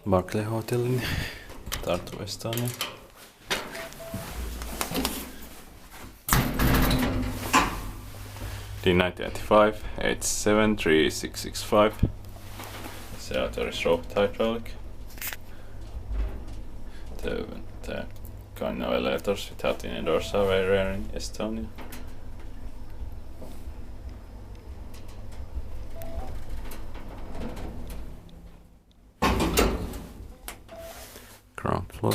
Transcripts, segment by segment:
Barclay Hotelin Tartu, Estonia. D1995 873665. Seattle rope hydraulic. The Kone elevators without any doors are very rare in Estonia. Ground floor.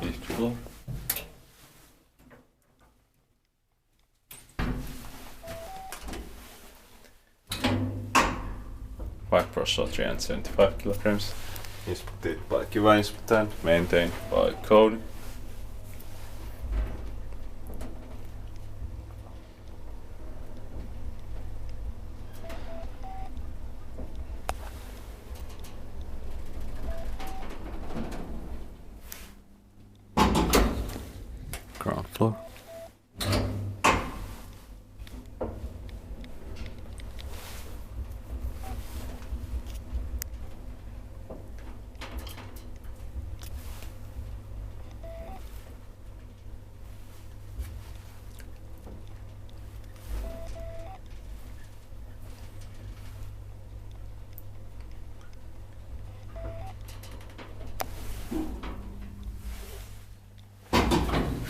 Fifth floor. Bike Pro 375 kilograms. Inspected by Kiva Inspector, maintained by Kone. Ground floor.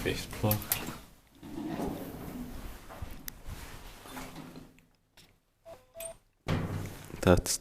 Fifth floor. That's